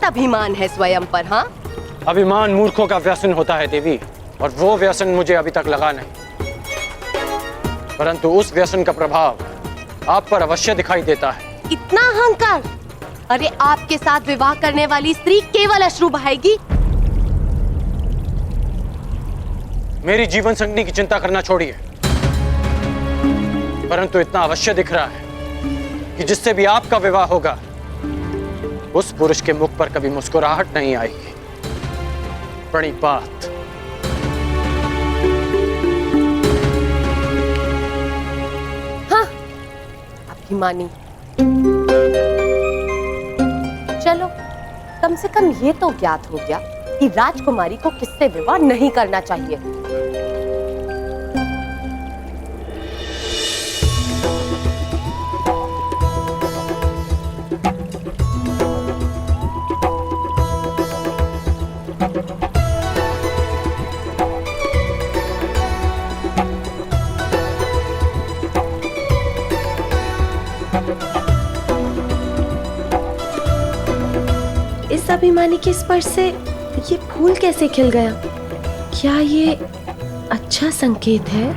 बहुत अभिमान है स्वयं पर। हाँ, अभिमान मूर्खों का व्यसन होता है देवी, और वो व्यसन मुझे अभी तक लगा नहीं, परंतु उस व्यसन का प्रभाव आप पर अवश्य दिखाई देता है। इतना अहंकार! अरे आपके साथ विवाह करने वाली स्त्री केवल अश्रु बहाएगी। मेरी जीवन संगनी की चिंता करना छोड़िए, परंतु इतना अवश्य दिख रहा है कि जिससे भी आपका विवाह होगा उस पुरुष के मुख पर कभी मुस्कुराहट नहीं आएगी। बड़ी बात। हाँ, अभिमानी। चलो, कम से कम ये तो ज्ञात हो गया कि राजकुमारी को किससे विवाह नहीं करना चाहिए। इस अभिमानी के स्पर्श से ये फूल कैसे खिल गया? क्या ये अच्छा संकेत है?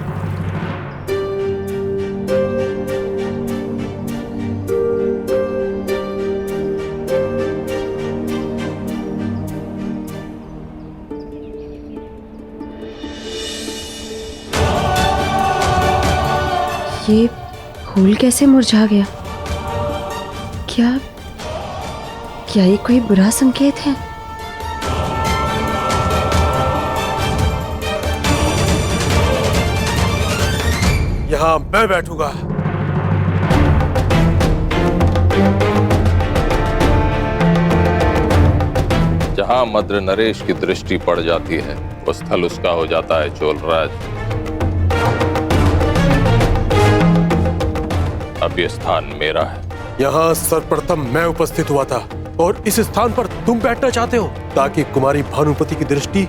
ये फूल कैसे मुरझा गया? क्या ये कोई बुरा संकेत है? यहाँ मैं बैठूंगा। जहां मद्र नरेश की दृष्टि पड़ जाती है वो स्थल उसका हो जाता है चोलराज। अब ये स्थान मेरा है। यहाँ सर्वप्रथम मैं उपस्थित हुआ था और इस स्थान पर तुम बैठना चाहते हो ताकि कुमारी भानुपति की दृष्टि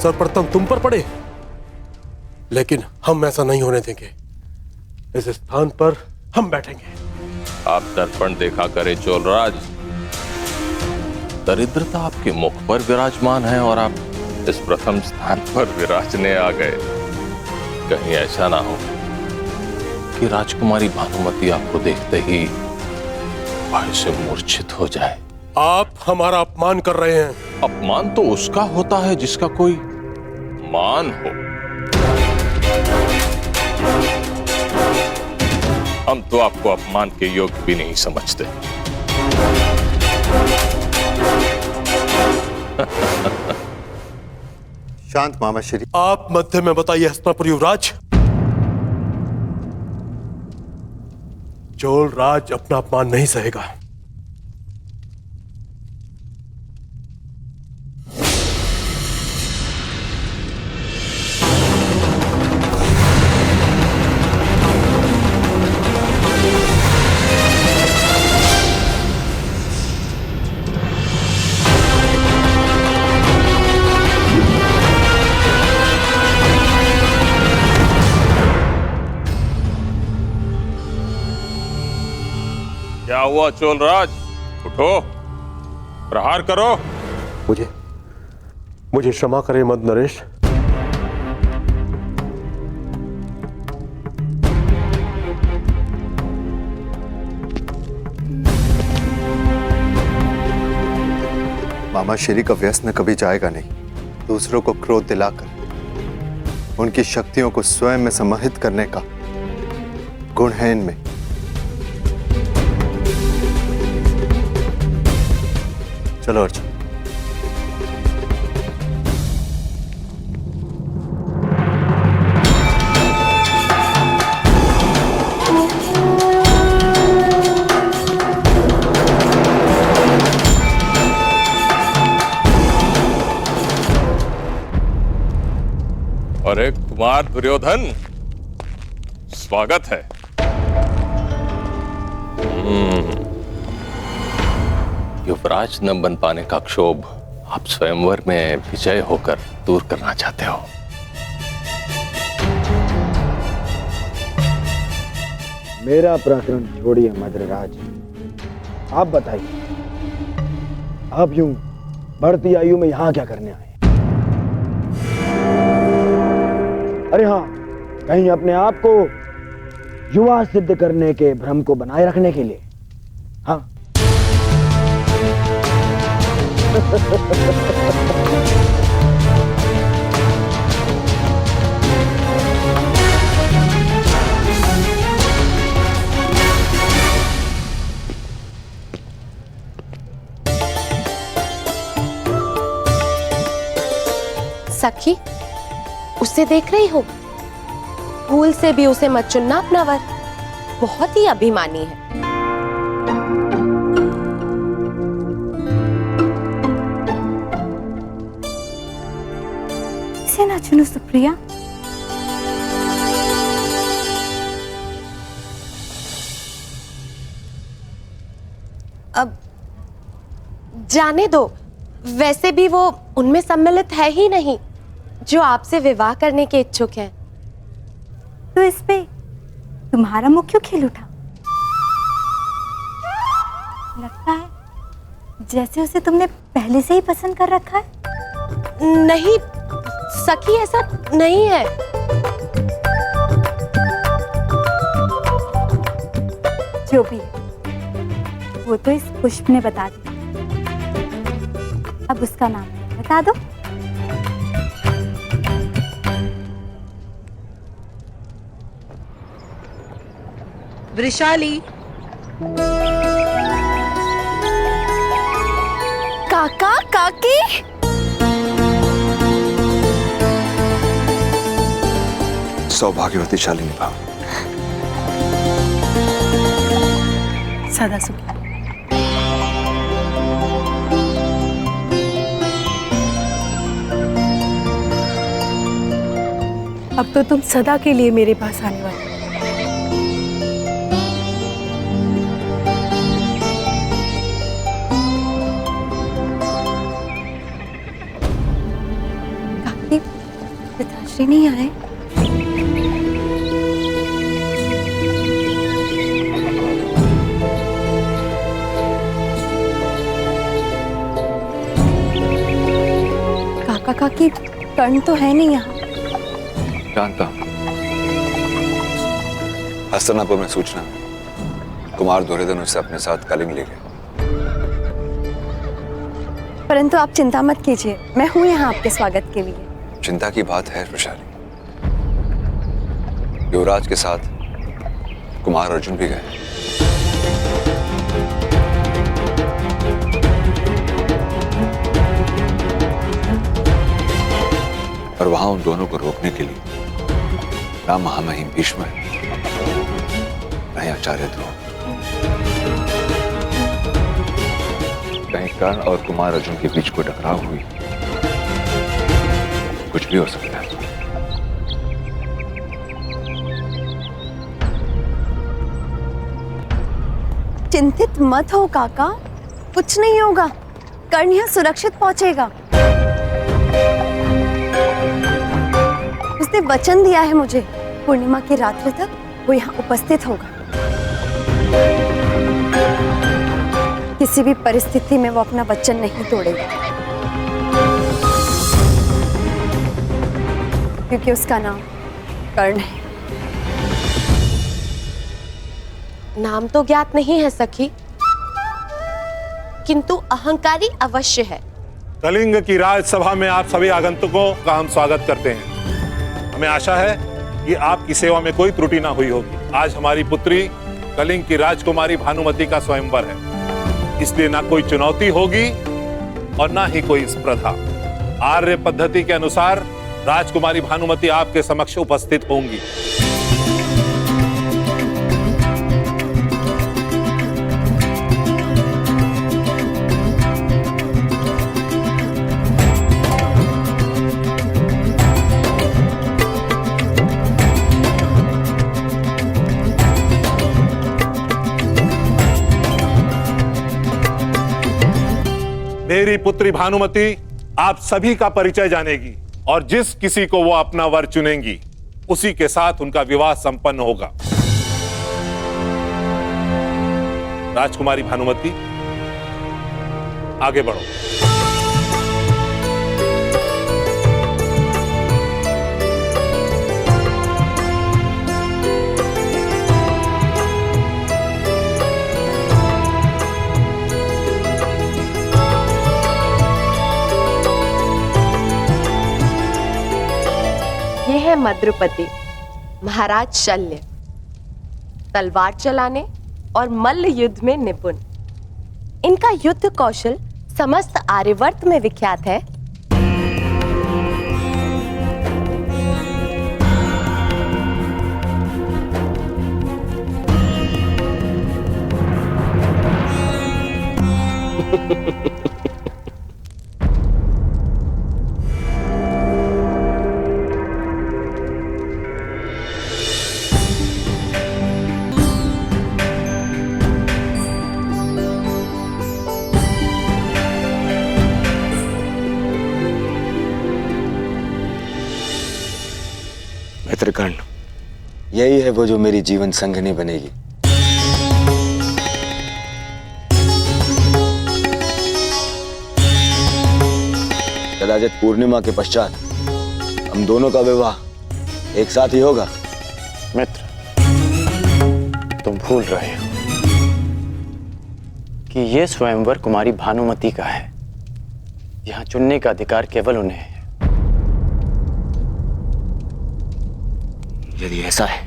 सर्वप्रथम तुम पर पड़े, लेकिन हम ऐसा नहीं होने देंगे। इस स्थान पर हम बैठेंगे। आप दर्पण देखा करें चोलराज, दरिद्रता आपके मुख पर विराजमान है और आप इस प्रथम स्थान पर विराजने आ गए। कहीं ऐसा ना हो कि राजकुमारी भानुमति आपको देखते ही भय से मूर्छित हो जाए। आप हमारा अपमान कर रहे हैं। अपमान तो उसका होता है जिसका कोई मान हो। हम तो आपको अपमान के योग्य भी नहीं समझते। शांत मामा श्री। आप मध्य में बताइए हस्तिनापुर युवराज। चोलराज अपना अपमान नहीं सहेगा। क्या हुआ चोलराज? उठो, प्रहार करो। मुझे क्षमा करें मद नरेश। मामा श्री का व्यसन कभी जाएगा नहीं। दूसरों को क्रोध दिलाकर उनकी शक्तियों को स्वयं में समाहित करने का गुण है इनमें। चलो अर्जुन। अरे कुमार दुर्योधन, स्वागत है। युवराज न बन पाने का क्षोभ आप स्वयंवर में विजय होकर दूर करना चाहते हो। मेरा प्रकरण छोड़िए मद्रराज, आप बताइए आप यूं बढ़ती आयु में यहाँ क्या करने आए? अरे हाँ, कहीं अपने आप को युवा सिद्ध करने के भ्रम को बनाए रखने के लिए? हाँ। सखी, उसे देख रही हो? भूल से भी उसे मत चुनना अपना वर, बहुत ही अभिमानी है। इसे ना चुनो सुप्रिया। अब जाने दो, वैसे भी वो उनमें सम्मिलित है ही नहीं जो आपसे विवाह करने के इच्छुक हैं। तो इस पे तुम्हारा मुंह क्यों खिल उठा? लगता है जैसे उसे तुमने पहले से ही पसंद कर रखा है। नहीं सखी, ऐसा नहीं है। जो भी है, वो तो इस पुष्प ने बता दिया। अब उसका नाम बता दो। वृषाली। काका काकी, सौभाग्यवती शालिनी भाव। सदा सुखी। अब तो तुम सदा के लिए मेरे पास आने वाले। काकी, पिताश्री नहीं आए? काका काकी, कर्ण तो है नहीं यहाँ। जानता हूं। हस्तिनापुर में सूचना, कुमार दुर्योधन उसे अपने साथ कलिंग ले गए। परंतु आप चिंता मत कीजिए, मैं हूँ यहाँ आपके स्वागत के लिए। चिंता की बात है वृषाली, युवराज के साथ कुमार अर्जुन भी गए। और वहां उन दोनों को रोकने के लिए ना महामहिम भीष्म है, नहीं आचार्य ध्रुव। कहीं कर्ण और कुमार अर्जुन के बीच कोई टकराव हुई, कुछ भी हो सकता है। चिंतित मत हो काका, कुछ नहीं होगा। कर्ण यहाँ सुरक्षित पहुंचेगा। उसने वचन दिया है मुझे, पूर्णिमा की रात्रि तक वो यहाँ उपस्थित होगा। किसी भी परिस्थिति में वो अपना वचन नहीं तोड़ेगा, क्योंकि उसका नाम कर्ण है। नाम तो ज्ञात नहीं है सखी, किंतु अहंकारी अवश्य है। कलिंग की राजसभा में आप सभी आगंतुकों का हम स्वागत करते हैं। हमें आशा है कि आपकी सेवा में कोई त्रुटि ना हुई होगी। आज हमारी पुत्री कलिंग की राजकुमारी भानुमति का स्वयंवर है, इसलिए ना कोई चुनौती होगी और ना ही कोई स्पर्धा। आर्य पद्धति के अनुसार राजकुमारी भानुमति आपके समक्ष उपस्थित होंगी। मेरी पुत्री भानुमति आप सभी का परिचय जानेगी और जिस किसी को वो अपना वर चुनेंगी उसी के साथ उनका विवाह संपन्न होगा। राजकुमारी भानुमति, आगे बढ़ो। ये है मद्रुपति, महाराज शल्य, तलवार चलाने और मल्ल युद्ध में निपुण। इनका युद्ध कौशल समस्त आर्यवर्त में विख्यात है। मित्रकर्ण, यही है वो जो मेरी जीवन संगिनी बनेगी। कदाचित पूर्णिमा के पश्चात हम दोनों का विवाह एक साथ ही होगा। मित्र, तुम भूल रहे हो कि ये स्वयंवर कुमारी भानुमति का है। यहाँ चुनने का अधिकार केवल उन्हें है। यदि ऐसा है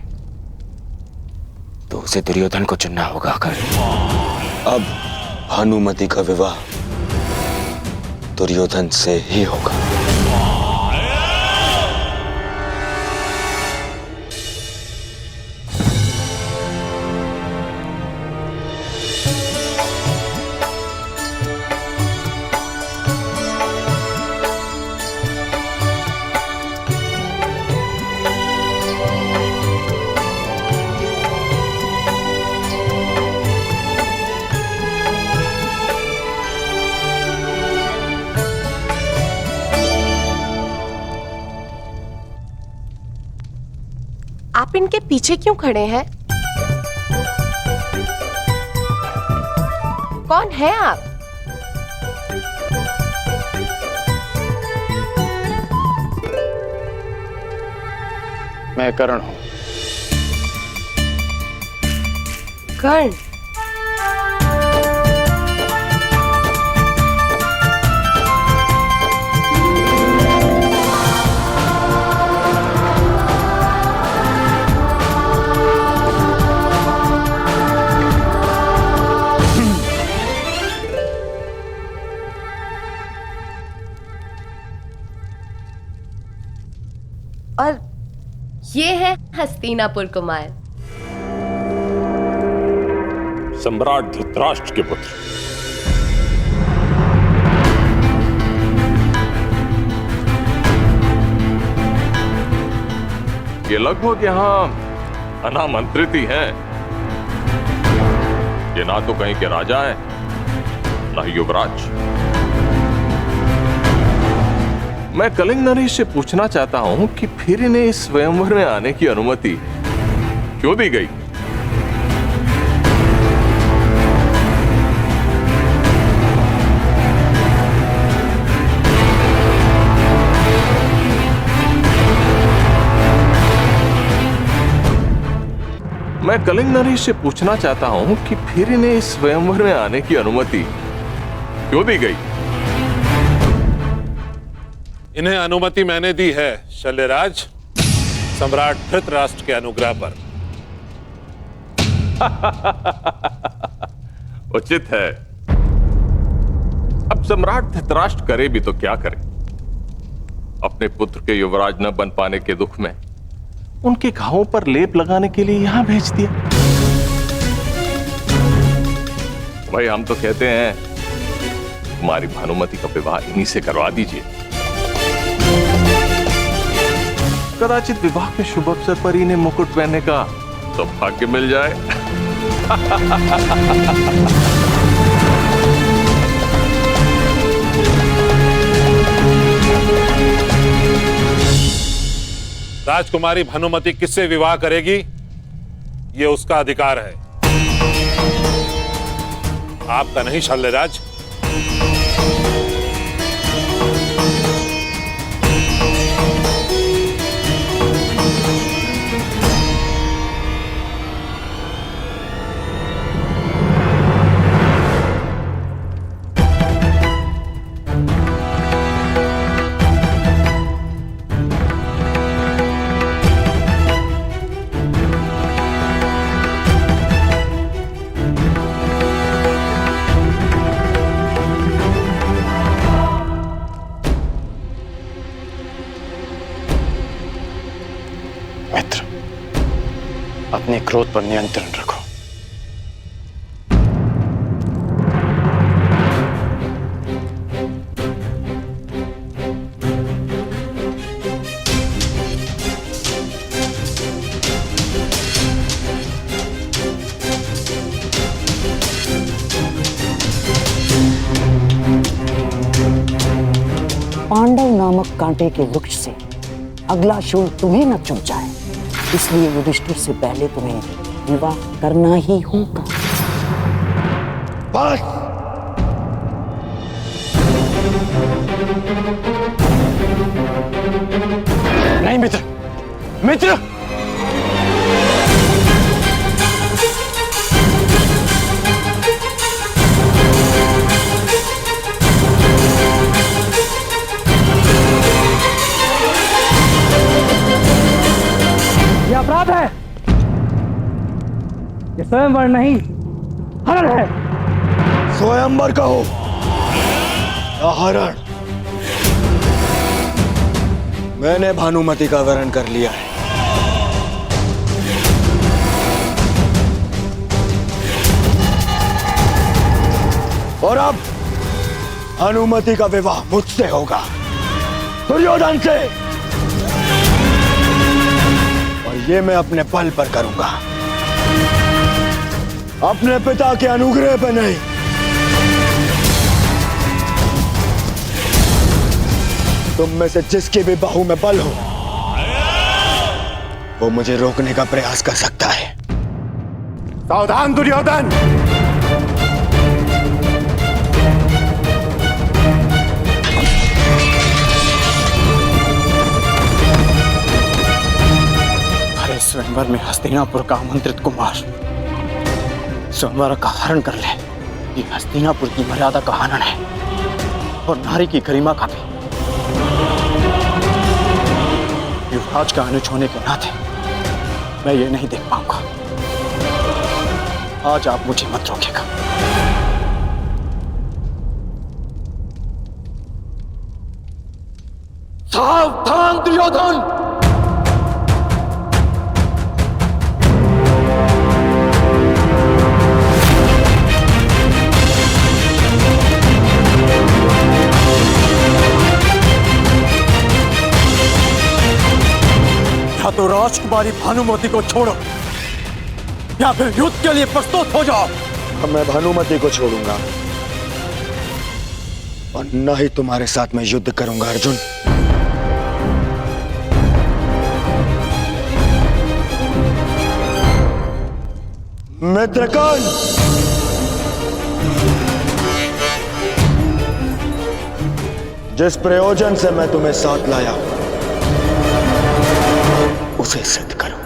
तो उसे दुर्योधन को चुनना होगा। अब भानुमति का विवाह दुर्योधन से ही होगा। आप इनके पीछे क्यों खड़े हैं? कौन है आप? मैं कर्ण हूं। कर्ण? और ये है हस्तिनापुर कुमार, सम्राट धृतराष्ट्र के पुत्र। ये लगभग यहां अनामंत्रित ही हैं। ये ना तो कहीं के राजा हैं, ना ही युवराज। मैं कलिंग नरेश से पूछना चाहता हूं कि फिर इन्हें इस स्वयंवर में आने की अनुमति क्यों दी गई? मैं कलिंग नरेश से पूछना चाहता हूं कि फिर इन्हें इस स्वयंवर में आने की अनुमति क्यों दी गई? इन्हें अनुमति मैंने दी है शल्यराज, सम्राट धृतराष्ट्र के अनुग्रह पर। उचित है। अब सम्राट धृतराष्ट्र करे भी तो क्या करे? अपने पुत्र के युवराज न बन पाने के दुख में उनके घावों पर लेप लगाने के लिए यहां भेज दिया। भाई, हम तो कहते हैं हमारी भानुमति का विवाह इन्हीं से करवा दीजिए। कदाचित विवाह के शुभ अवसर पर इन्हें मुकुट पहनने का सौभाग्य मिल जाए। राजकुमारी भानुमति किससे विवाह करेगी, ये उसका अधिकार है, आपका नहीं शल्यराज। अपने क्रोध पर नियंत्रण रखो। पांडव नामक कांटे के वृक्ष से अगला शूल तुम्हें न चुभ जाए, इसलिए युधिष्ठिर से पहले तुम्हें विवाह करना ही होगा। बस नहीं मित्र, मित्र, यह अपराध है, ये स्वयंवर नहीं हरण है। स्वयंवर कहो या हरण, मैंने भानुमति का वरण कर लिया है। और अब भानुमति का विवाह मुझसे होगा, दुर्योधन से। और ये मैं अपने बल पर करूंगा, अपने पिता के अनुग्रह पर नहीं। तुम में से जिसके भी बाहु में बल हो, वो मुझे रोकने का प्रयास कर सकता है। सावधान दुर्योधन! अरे स्वयंवर में हस्तिनापुर का आमंत्रित कुमार स्वयंवर का हरण कर ले, ये हस्तिनापुर की मर्यादा का हनन है और नारी की गरिमा का भी। युवराज का अनुज होने के नाते मैं ये नहीं देख पाऊंगा। आज आप मुझे मत रोकेगा। सावधान दुर्योधन! या तो राजकुमारी भानुमति को छोड़ो या फिर युद्ध के लिए प्रस्तुत हो जाओ। अब मैं भानुमति को छोड़ूंगा और न ही तुम्हारे साथ मैं युद्ध करूंगा अर्जुन। मित्रगण, जिस प्रयोजन से मैं तुम्हें साथ लाया हूं उसे सिद्ध करो।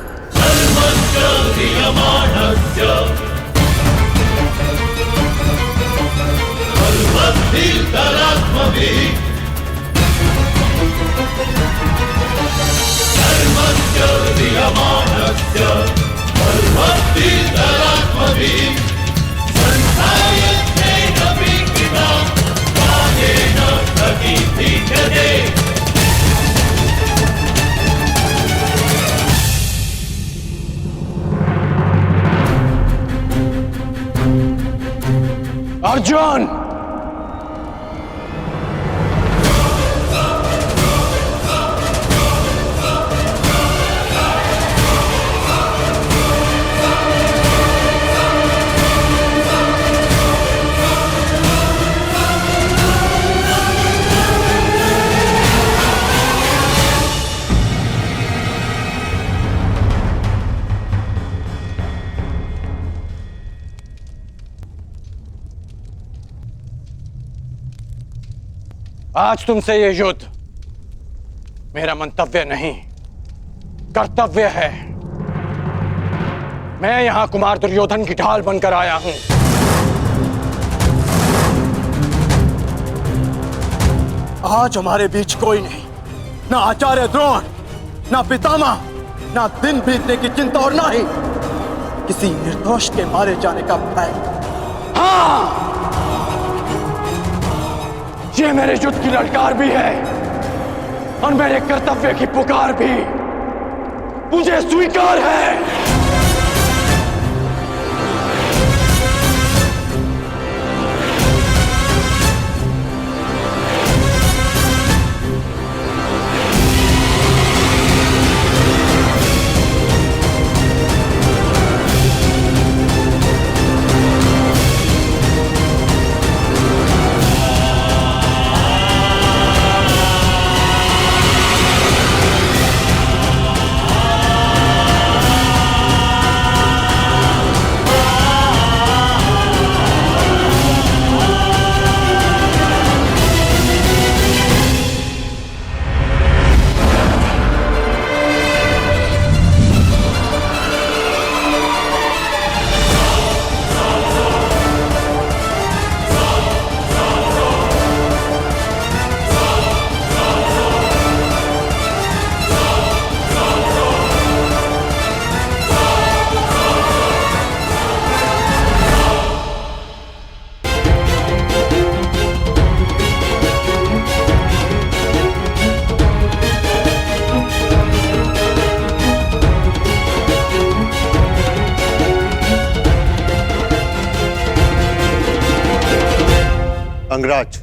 अर्जुन! आज तुमसे ये युद्ध मेरा मंतव्य नहीं, कर्तव्य है। मैं यहां कुमार दुर्योधन की ढाल बनकर आया हूं। आज हमारे बीच कोई नहीं, ना आचार्य द्रोण, ना पितामह, ना दिन बीतने की चिंता और ना ही किसी निर्दोष के मारे जाने का भय। हाँ, ये मेरे युद्ध की ललकार भी है और मेरे कर्तव्य की पुकार भी मुझे स्वीकार है। अंगराज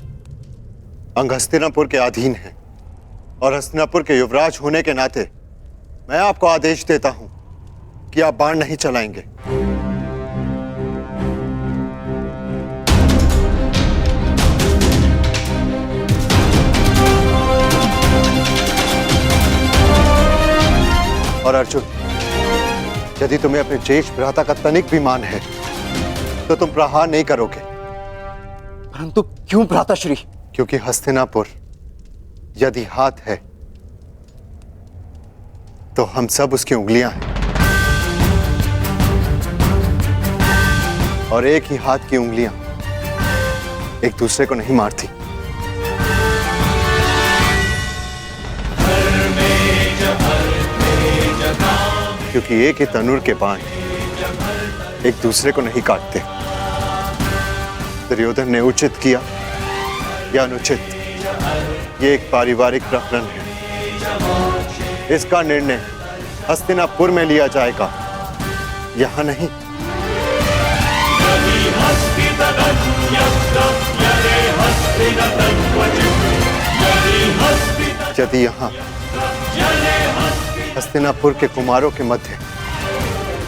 अंग हस्तिनापुर के अधीन है और हस्तिनापुर के युवराज होने के नाते मैं आपको आदेश देता हूं कि आप बाण नहीं चलाएंगे। और अर्जुन, यदि तुम्हें अपने ज्येष्ठ भ्राता का तनिक भी मान है तो तुम प्रहार नहीं करोगे। परंतु क्यों भ्राताश्री? क्योंकि हस्तिनापुर यदि हाथ है तो हम सब उसकी उंगलियां हैं, और एक ही हाथ की उंगलियां एक दूसरे को नहीं मारती। क्योंकि एक ही तनुर के बाण एक दूसरे को नहीं काटते। दुर्योधन ने उचित किया या अनुचित, ये एक पारिवारिक प्रकरण है। इसका निर्णय हस्तिनापुर में लिया जाएगा, यहां नहीं। यदि यहां हस्तिनापुर के कुमारों के मध्य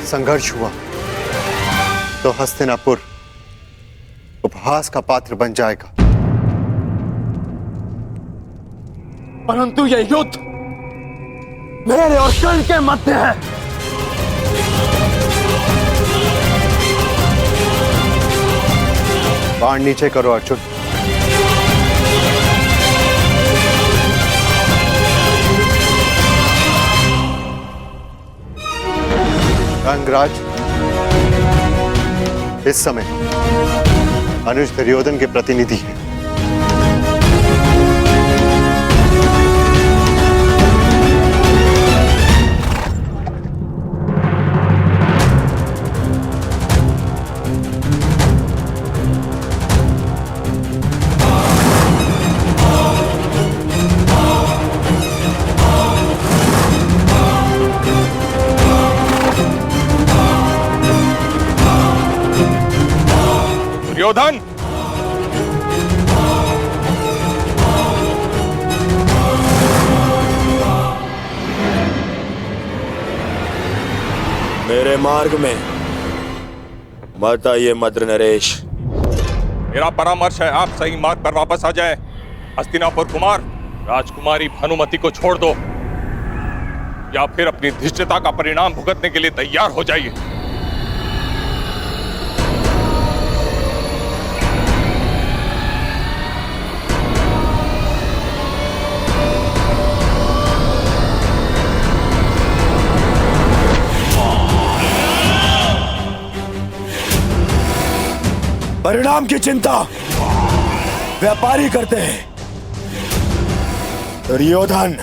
संघर्ष हुआ तो हस्तिनापुर उपहास का पात्र बन जाएगा। परंतु यह युद्ध मेरे और कर्ण के मध्य है। बाण नीचे करो अर्जुन। अंगराज, इस समय अनुज दुर्योधन के प्रतिनिधि हैं। दुर्योधन, मेरे मार्ग में मत आइए मद्र नरेश। मेरा परामर्श है आप सही मार्ग पर वापस आ जाए। हस्तिनापुर कुमार, राजकुमारी भानुमति को छोड़ दो या फिर अपनी धृष्टता का परिणाम भुगतने के लिए तैयार हो जाइए। परिणाम की चिंता व्यापारी करते हैं, दुर्योधन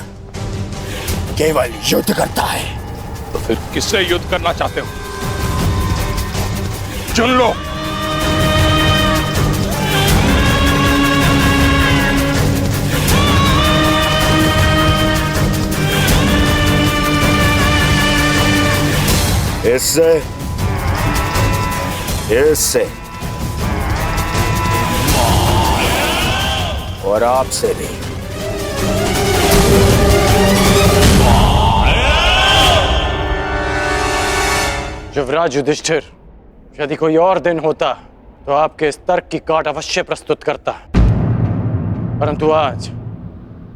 केवल युद्ध करता है। तो फिर किससे युद्ध करना चाहते हो? चुन लो। इससे, इससे और आपसे भी। युवराज युधिष्ठिर, यदि कोई और दिन होता तो आपके इस तर्क की काट अवश्य प्रस्तुत करता, परंतु आज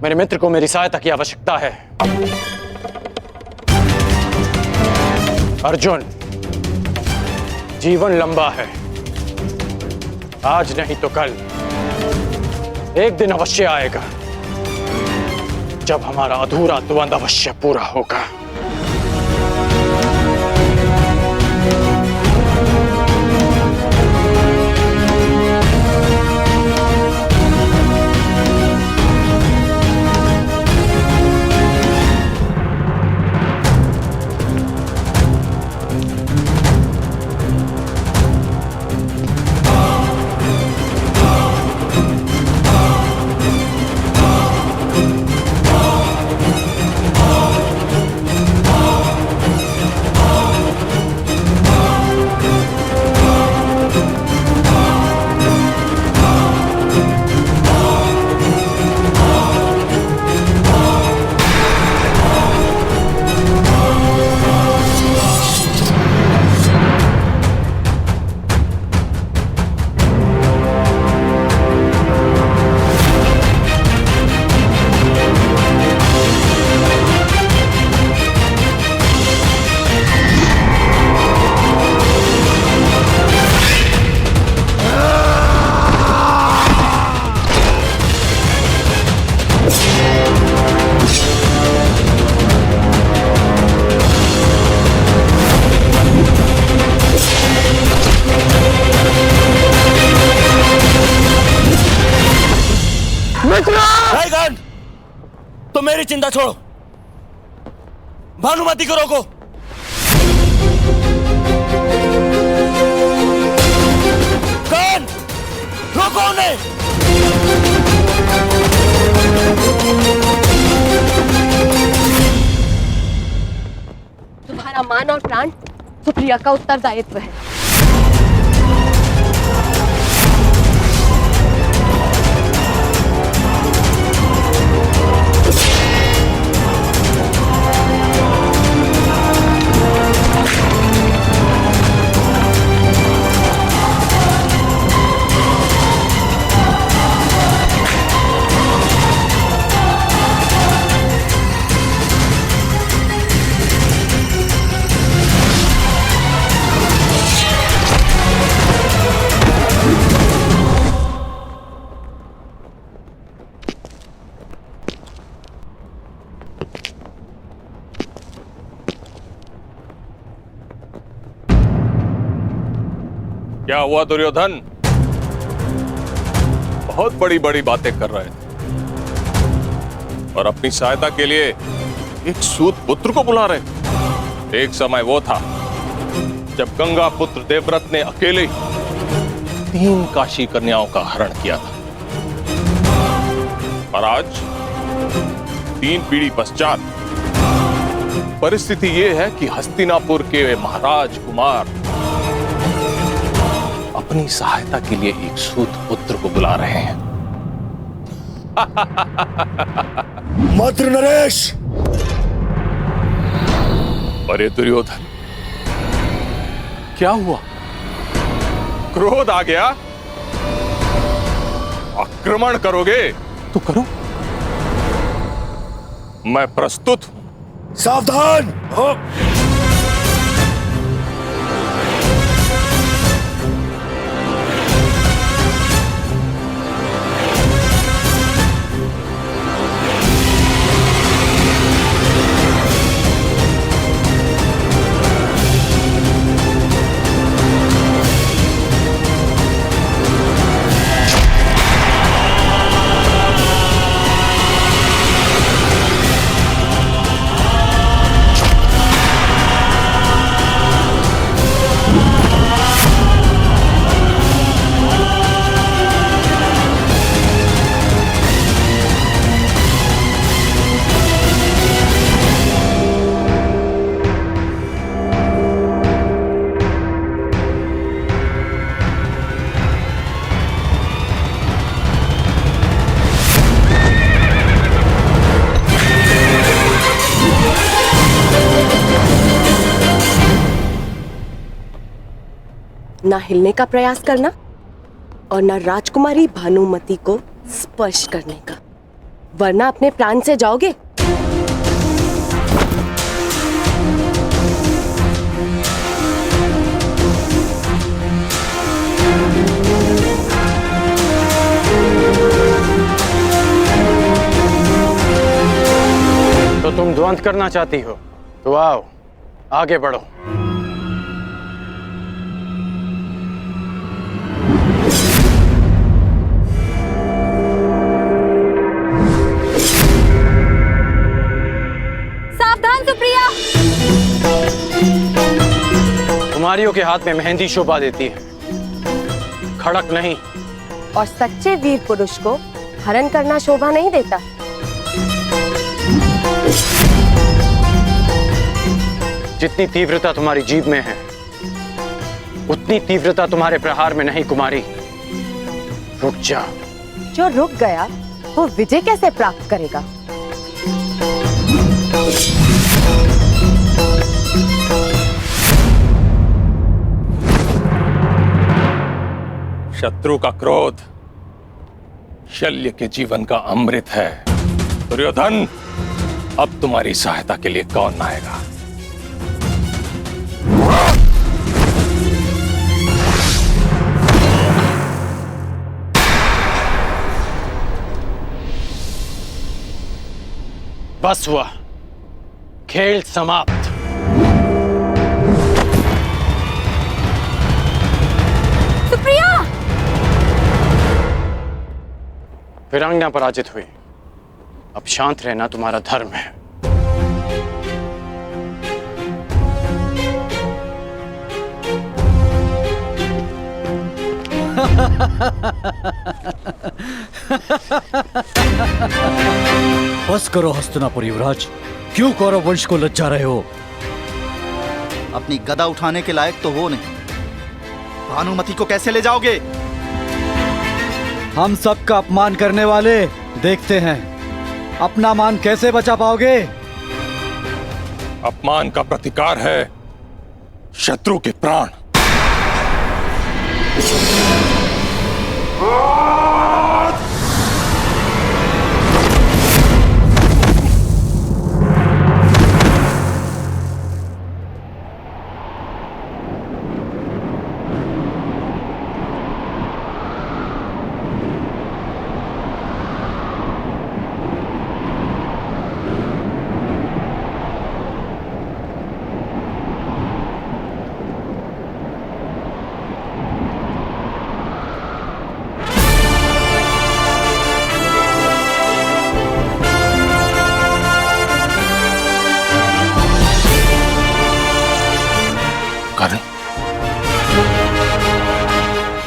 मेरे मित्र को मेरी सहायता की आवश्यकता है। अर्जुन, जीवन लंबा है, आज नहीं तो कल एक दिन अवश्य आएगा जब हमारा अधूरा द्वंद्व अवश्य पूरा होगा। रायगन, तो मेरी चिंता छोड़ो, भानुमति को रोको। कौन? रोको उन्हें। तुम्हारा मान और प्राण सुप्रिया का उत्तरदायित्व है। क्या हुआ दुर्योधन? बहुत बड़ी बड़ी बातें कर रहे थे और अपनी सहायता के लिए एक सूत पुत्र को बुला रहे। एक समय वो था जब गंगा पुत्र देवव्रत ने अकेले 3 काशी कन्याओं का हरण किया था, और आज 3 पीढ़ी पश्चात परिस्थिति ये है कि हस्तिनापुर के महाराज कुमार अपनी सहायता के लिए एक सूत पुत्र को बुला रहे हैं। मद्र नरेश! अरे दुर्योधन, क्या हुआ? क्रोध आ गया? आक्रमण करोगे तो करो, मैं प्रस्तुत हूं। सावधान! ना हिलने का प्रयास करना और ना राजकुमारी भानुमति को स्पर्श करने का, वरना अपने प्राण से जाओगे। तो तुम द्वंद्व करना चाहती हो तो आओ, आगे बढ़ो। कुमारियों के हाथ में मेहंदी शोभा देती है, खड़क नहीं। और सच्चे वीर पुरुष को हरण करना शोभा नहीं देता। जितनी तीव्रता तुम्हारी जीभ में है, उतनी तीव्रता तुम्हारे प्रहार में नहीं कुमारी। रुक जा। जो रुक गया वो विजय कैसे प्राप्त करेगा? शत्रु का क्रोध शल्य के जीवन का अमृत है। दुर्योधन, अब तुम्हारी सहायता के लिए कौन आएगा? बस हुआ, खेल समाप्त। सुप्रिया! वीरांगना पराजित हुई। अब शांत रहना तुम्हारा धर्म है। बस करो हस्तिनापुर युवराज, क्यों कौरव वंश को लज्जा रहे हो? अपनी गदा उठाने के लायक तो हो नहीं, भानुमति को कैसे ले जाओगे? हम सबका अपमान करने वाले, देखते हैं अपना मान कैसे बचा पाओगे। अपमान का प्रतिकार है शत्रु के प्राण।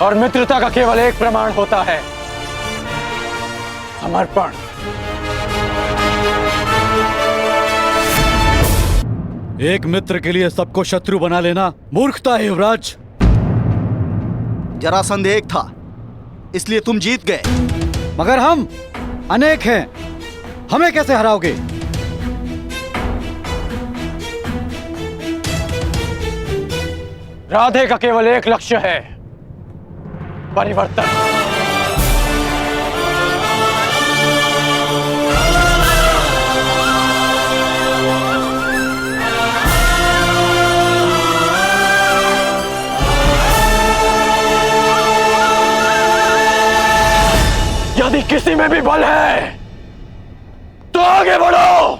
और मित्रता का केवल एक प्रमाण होता है, समर्पण। एक मित्र के लिए सबको शत्रु बना लेना मूर्खता है युवराज। जरासंध एक था, इसलिए तुम जीत गए। मगर हम अनेक हैं, हमें कैसे हराओगे? राधे का केवल एक लक्ष्य है, परिवर्तन। यदि किसी में भी बल है तो आगे बढ़ो।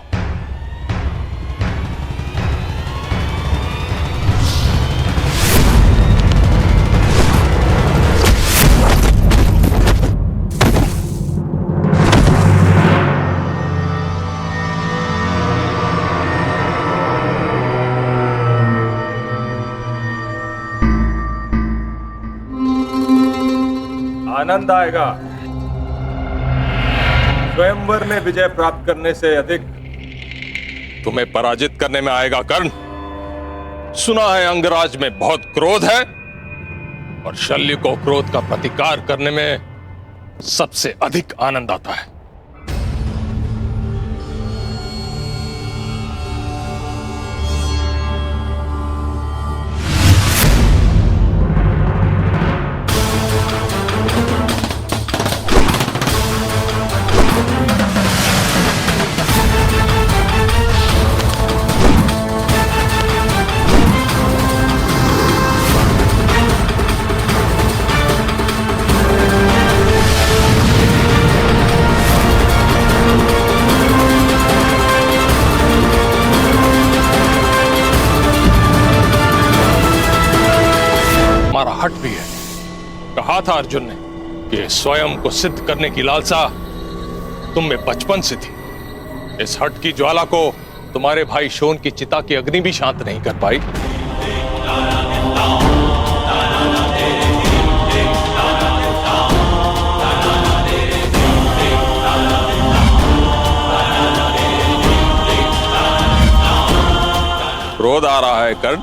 आनंद आएगा। स्वयंवर में विजय प्राप्त करने से अधिक तुम्हें पराजित करने में आएगा कर्ण। सुना है अंगराज में बहुत क्रोध है और शल्य को क्रोध का प्रतिकार करने में सबसे अधिक आनंद आता है। हट भी है। कहा था अर्जुन ने कि स्वयं को सिद्ध करने की लालसा तुम में बचपन से थी। इस हट की ज्वाला को तुम्हारे भाई शोन की चिता की अग्नि भी शांत नहीं कर पाई। क्रोध आ रहा है कर्ण।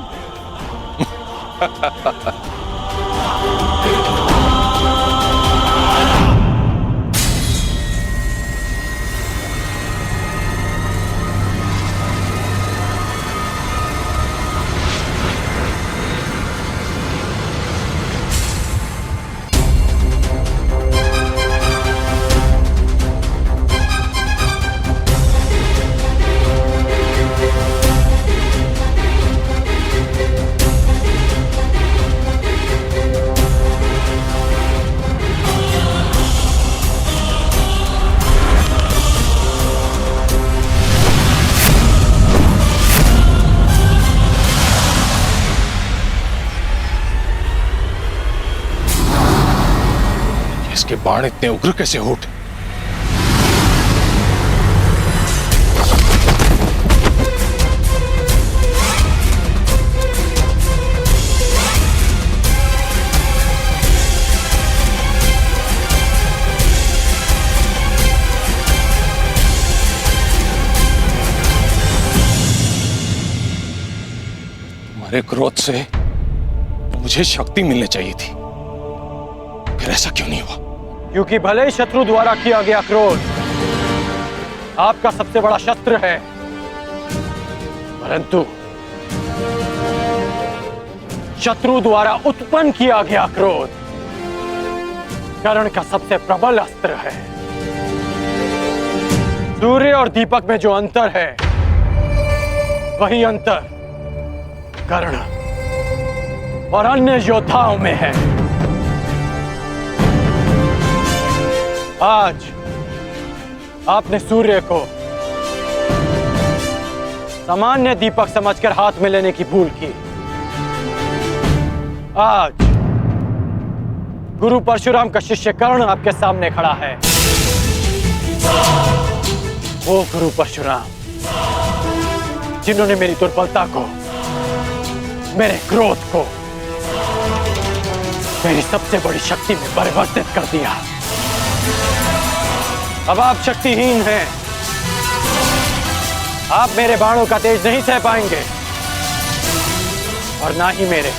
इसके बाण इतने उग्र कैसे हो उठे? तुम्हारे क्रोध से मुझे शक्ति मिलनी चाहिए थी, फिर ऐसा क्यों नहीं हुआ? क्योंकि भले ही शत्रु द्वारा किया गया क्रोध आपका सबसे बड़ा शस्त्र है, परंतु शत्रु द्वारा उत्पन्न किया गया क्रोध कर्ण का सबसे प्रबल अस्त्र है। सूर्य और दीपक में जो अंतर है वही अंतर कर्ण और अन्य योद्धाओं में है। आज आपने सूर्य को सामान्य दीपक समझकर हाथ में लेने की भूल की। आज गुरु परशुराम का शिष्य कर्ण आपके सामने खड़ा है। वो गुरु परशुराम जिन्होंने मेरी दुर्बलता को, मेरे क्रोध को मेरी सबसे बड़ी शक्ति में परिवर्तित कर दिया। अब आप शक्तिहीन हैं। आप मेरे बाणों का तेज नहीं सह पाएंगे और ना ही मेरे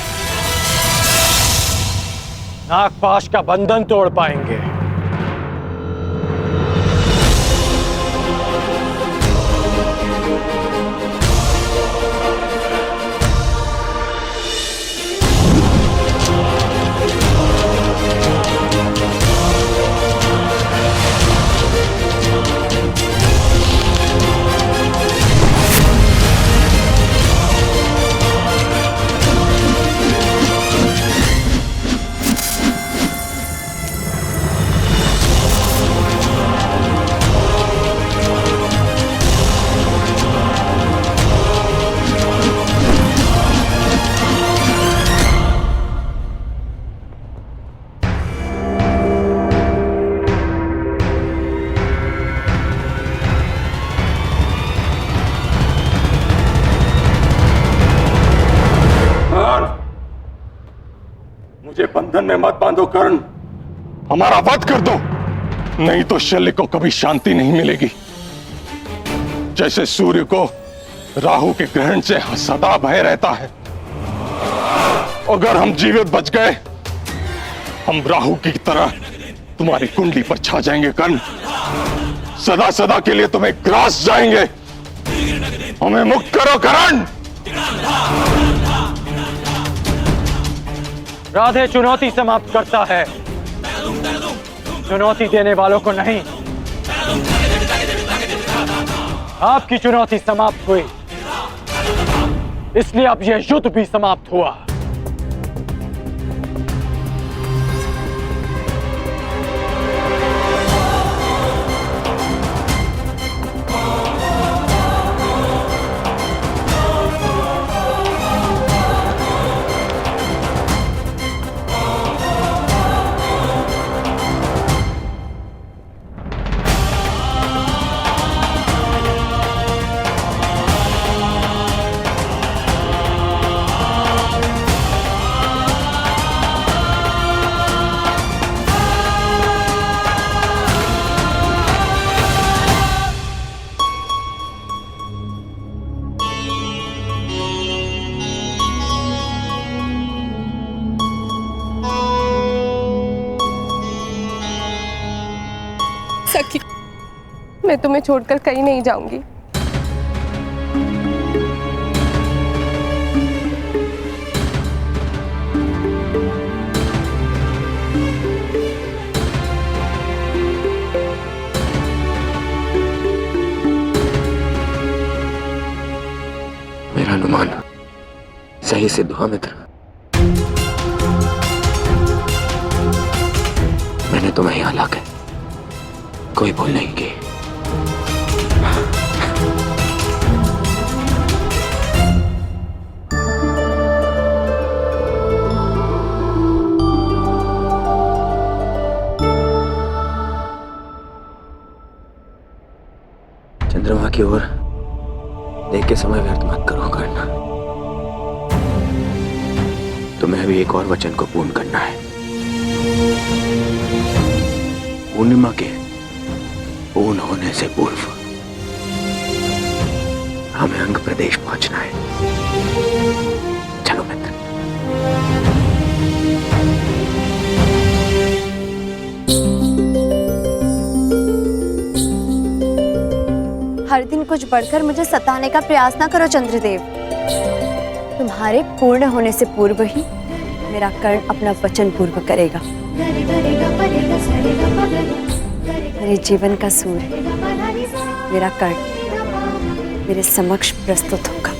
नागपाश का बंधन तोड़ पाएंगे। मुझे बंधन में मत बांधो कर्ण, हमारा वध कर दो, नहीं तो शल्य को कभी शांति नहीं मिलेगी। जैसे सूर्य को राहु के ग्रहण से सदा भय रहता है, अगर हम जीवित बच गए हम राहु की तरह तुम्हारी कुंडली पर छा जाएंगे कर्ण, सदा सदा के लिए तुम्हें ग्रास जाएंगे। हमें मुक्त करो कर्ण। राधे चुनौती समाप्त करता है, चुनौती देने वालों को नहीं। आपकी चुनौती समाप्त हुई, इसलिए अब यह युद्ध भी समाप्त हुआ। सखी, मैं तुम्हें छोड़कर कहीं नहीं जाऊंगी। मेरा अनुमान सही सिद्ध हुआ मित्र। मैंने तुम्हें यहाँ लाकर कोई भूल नहीं की। चंद्रमा की ओर देख के समय व्यर्थ मत करो करना। तुम्हें अभी एक और वचन को पूर्ण करना है। पूर्णिमा के पूर्ण होने से पूर्व हमें अंग प्रदेश पहुंचना है। हर दिन कुछ बढ़कर मुझे सताने का प्रयास ना करो चंद्रदेव। तुम्हारे पूर्ण होने से पूर्व ही मेरा कर्ण अपना वचन पूर्ण करेगा। मेरे जीवन का सूर्य मेरा कर्ण मेरे समक्ष प्रस्तुत होगा।